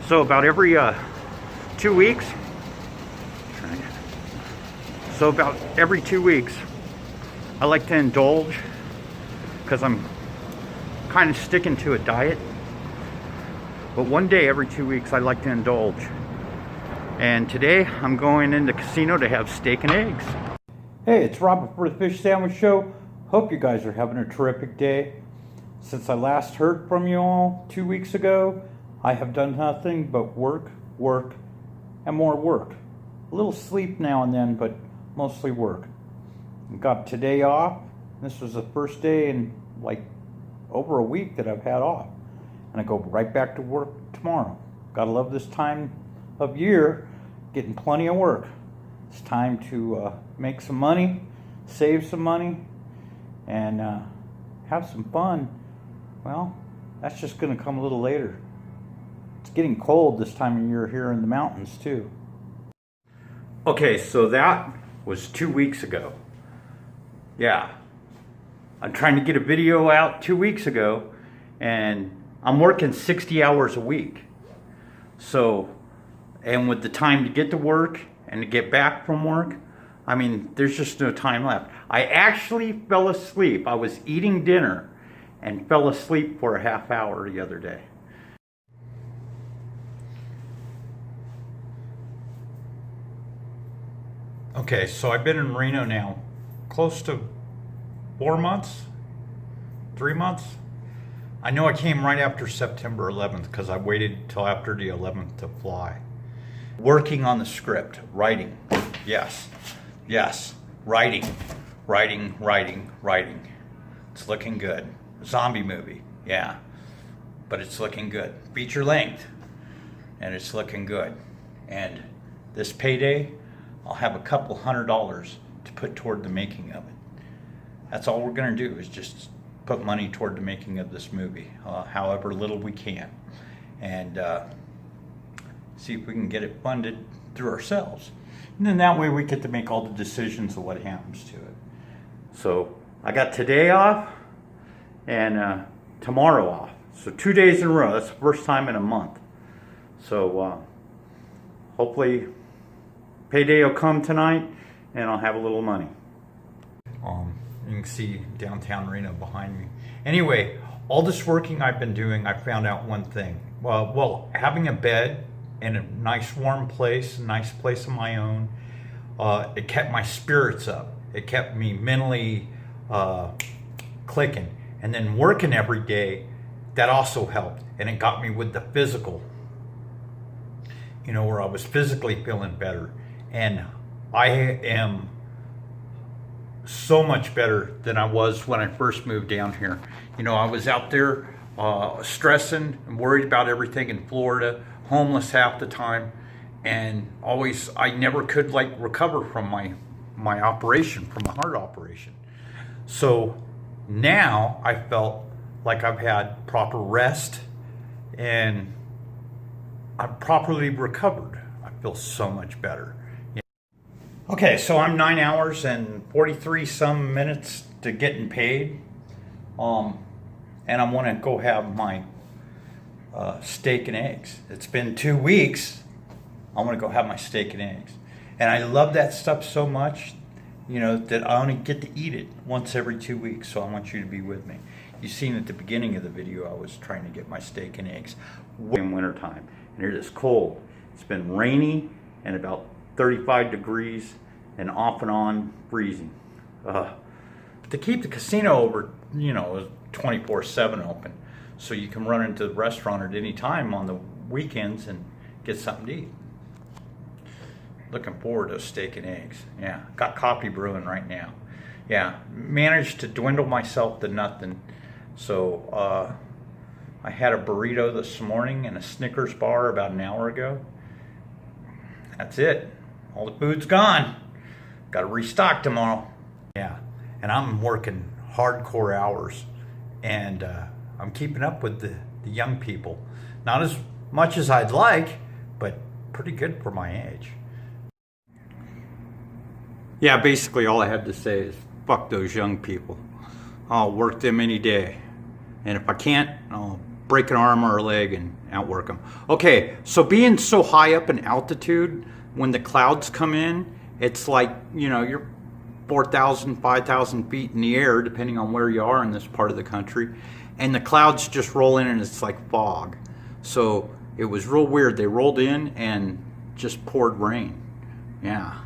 So about every 2 weeks, I like to indulge because I'm kind of sticking to a diet. But one day every 2 weeks I like to indulge. And today I'm going in the casino to have steak and eggs. Hey, it's Robert for the Fish Sandwich Show. Hope you guys are having a terrific day. Since I last heard from you all 2 weeks ago, I have done nothing but work, and more work. A little sleep now and then, but mostly work. Got today off. This was the first day in like over a week that I've had off. And I go right back to work tomorrow. Gotta love this time of year, getting plenty of work. It's time to make some money, save some money, and have some fun. Well, that's just gonna come a little later. It's getting cold this time of year here in the mountains too. Okay, so that was 2 weeks ago. Yeah, I'm trying to get a video out 2 weeks ago, and I'm working 60 hours a week. So, and with the time to get to work and to get back from work, I mean, there's just no time left. I actually fell asleep. I was eating dinner and fell asleep for a half hour the other day. Okay, so I've been in Reno now close to 4 months, 3 months. I know I came right after September 11th because I waited till after the 11th to fly. Working on the script, writing, yes, writing. It's looking good. Zombie movie, yeah, but it's looking good. Feature length, and it's looking good. And this payday, I'll have a couple $100 to put toward the making of it. That's all we're gonna do is just put money toward the making of this movie, however little we can, and see if we can get it funded through ourselves. And then that way we get to make all the decisions of what happens to it. So I got today off and tomorrow off. So 2 days in a row. That's the first time in a month. So hopefully payday will come tonight and I'll have a little money. You can see downtown Reno behind me. Anyway, all this working I've been doing, I found out one thing. Well, having a bed in a nice warm place, a nice place of my own, it kept my spirits up. It kept me mentally clicking. And then working every day, that also helped. And it got me with the physical, you know, where I was physically feeling better. And I am so much better than I was when I first moved down here. You know, I was out there stressing and worried about everything in Florida, homeless half the time, and always, I never could like recover from my operation, from a heart operation. So now I felt like I've had proper rest and I'm properly recovered. I feel so much better. Okay, so I'm 9 hours and 43 some minutes to getting paid. And I want to go have my steak and eggs. It's been 2 weeks. I want to go have my steak and eggs. And I love that stuff so much, you know, that I only get to eat it once every 2 weeks. So I want you to be with me. You've seen at the beginning of the video, I was trying to get my steak and eggs in wintertime. And it is cold. It's been rainy and about 35 degrees and off and on freezing. To keep the casino over, you know, 24/7 open, so you can run into the restaurant at any time on the weekends and get something to eat. Looking forward to steak and eggs. Yeah, got coffee brewing right now. Yeah, managed to dwindle myself to nothing. So I had a burrito this morning and a Snickers bar about an hour ago. That's it. All the food's gone. Got to restock tomorrow. Yeah, and I'm working hardcore hours, and I'm keeping up with the young people. Not as much as I'd like, but pretty good for my age. Yeah, basically all I had to say is fuck those young people. I'll work them any day. And if I can't, I'll break an arm or a leg and outwork them. Okay, so being so high up in altitude, when the clouds come in, it's like, you know, you're 4,000, 5,000 feet in the air, depending on where you are in this part of the country. And the clouds just roll in and it's like fog. So it was real weird. They rolled in and just poured rain. Yeah.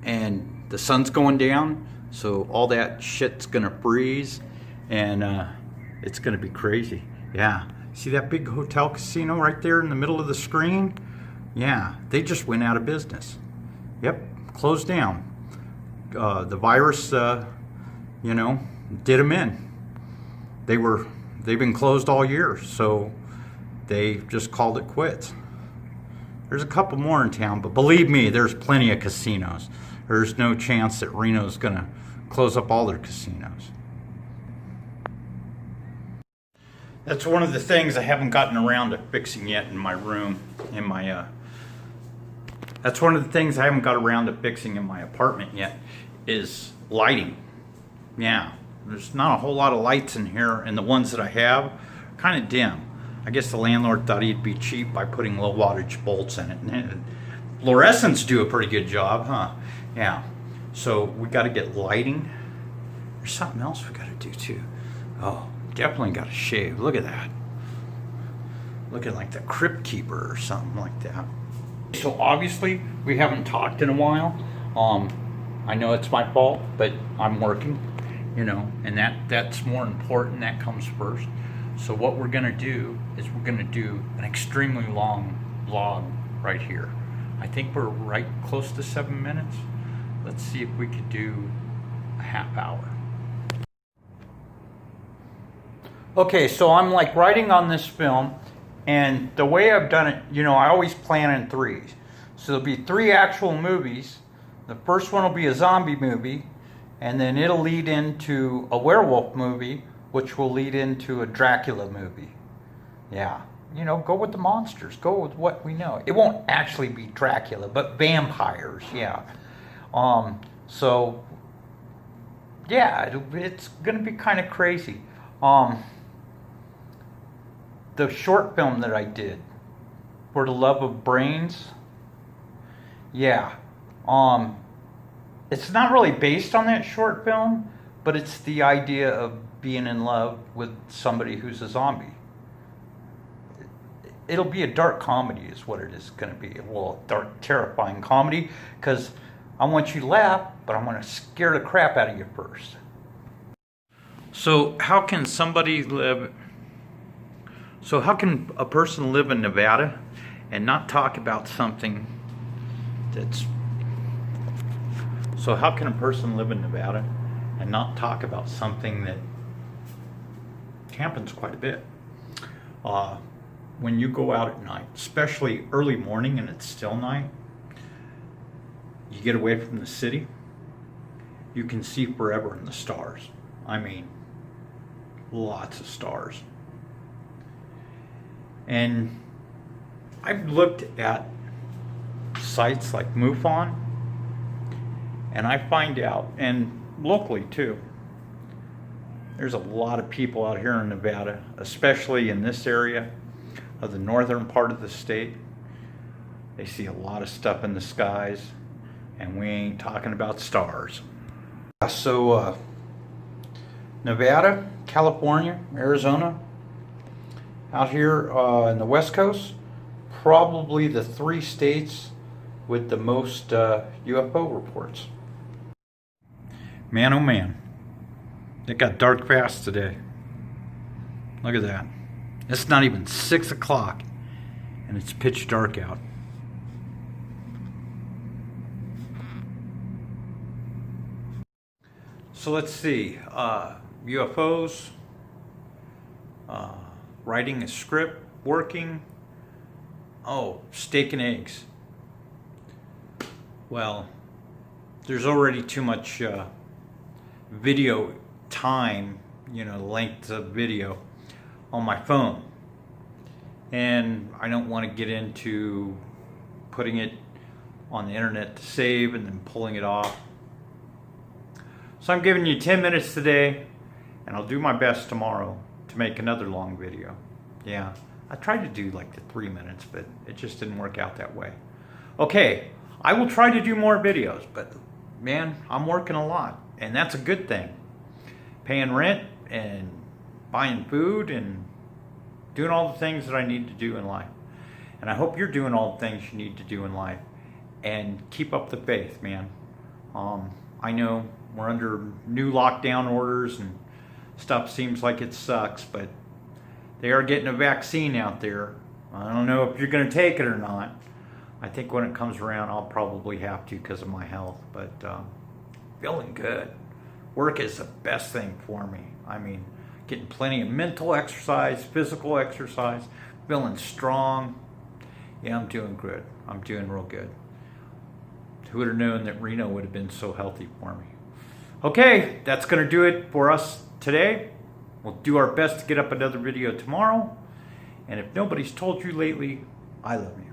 And the sun's going down, so all that shit's gonna freeze, and it's gonna be crazy. Yeah. See that big hotel casino right there in the middle of the screen? Yeah, they just went out of business. Yep, closed down. The virus, you know, did them in. They've been closed all year, so they just called it quits. There's a couple more in town, but believe me, there's plenty of casinos. There's no chance that Reno's gonna close up all their casinos. That's one of the things I haven't gotten around to fixing yet in my room, that's one of the things I haven't got around to fixing in my apartment yet, is lighting. Yeah, there's not a whole lot of lights in here, and the ones that I have, kind of dim. I guess the landlord thought he'd be cheap by putting low wattage bolts in it. And fluorescents do a pretty good job, huh? Yeah, so we got to get lighting. There's something else we got to do too. Oh, definitely got to shave. Look at that. Looking like the crypt keeper or something like that. So obviously we haven't talked in a while. I know it's my fault, but I'm working, you know, and that's more important. That comes first. So what we're gonna do is we're gonna do an extremely long vlog right here. I think we're right close to 7 minutes. Let's see if we could do a half hour. Okay, so I'm like writing on this film, and the way I've done it, you know, I always plan in threes. So there'll be 3 actual movies. The first one will be a zombie movie, and then it'll lead into a werewolf movie, which will lead into a Dracula movie. Yeah, you know, go with the monsters. Go with what we know. It won't actually be Dracula, but vampires, yeah. So, yeah, it's gonna be kind of crazy. The short film that I did, For the Love of Brains, yeah. It's not really based on that short film, but it's the idea of being in love with somebody who's a zombie. It'll be a dark comedy is what it is going to be. Well, a dark, terrifying comedy, because I want you to laugh, but I'm going to scare the crap out of you first. So how can a person live in Nevada and not talk about something that's... So how can a person live in Nevada and not talk about something that happens quite a bit? When you go out at night, especially early morning and it's still night, you get away from the city, you can see forever in the stars. I mean, lots of stars. And I've looked at sites like MUFON, and I find out, and locally too, there's a lot of people out here in Nevada, especially in this area of the northern part of the state. They see a lot of stuff in the skies, and we ain't talking about stars. So, Nevada, California, Arizona, out here in the West Coast, probably the 3 states with the most UFO reports. Man, oh man, it got dark fast today. Look at that. It's not even 6 o'clock, and it's pitch dark out. So let's see, UFOs, writing a script, working, oh, steak and eggs. Well, there's already too much video time, you know, length of video on my phone. And I don't want to get into putting it on the internet to save and then pulling it off. So I'm giving you 10 minutes today, and I'll do my best tomorrow to make another long video. Yeah, I tried to do like the 3 minutes, but it just didn't work out that way. Okay, I will try to do more videos, but man, I'm working a lot, and that's a good thing. Paying rent and buying food and doing all the things that I need to do in life. And I hope you're doing all the things you need to do in life. And keep up the faith, man. I know we're under new lockdown orders and stuff seems like it sucks, but they are getting a vaccine out there. I don't know if you're going to take it or not. I think when it comes around, I'll probably have to because of my health, but feeling good. Work is the best thing for me. I mean, getting plenty of mental exercise, physical exercise, feeling strong. Yeah, I'm doing good. I'm doing real good. Who would have known that Reno would have been so healthy for me? Okay, that's going to do it for us today. We'll do our best to get up another video tomorrow. And if nobody's told you lately, I love you.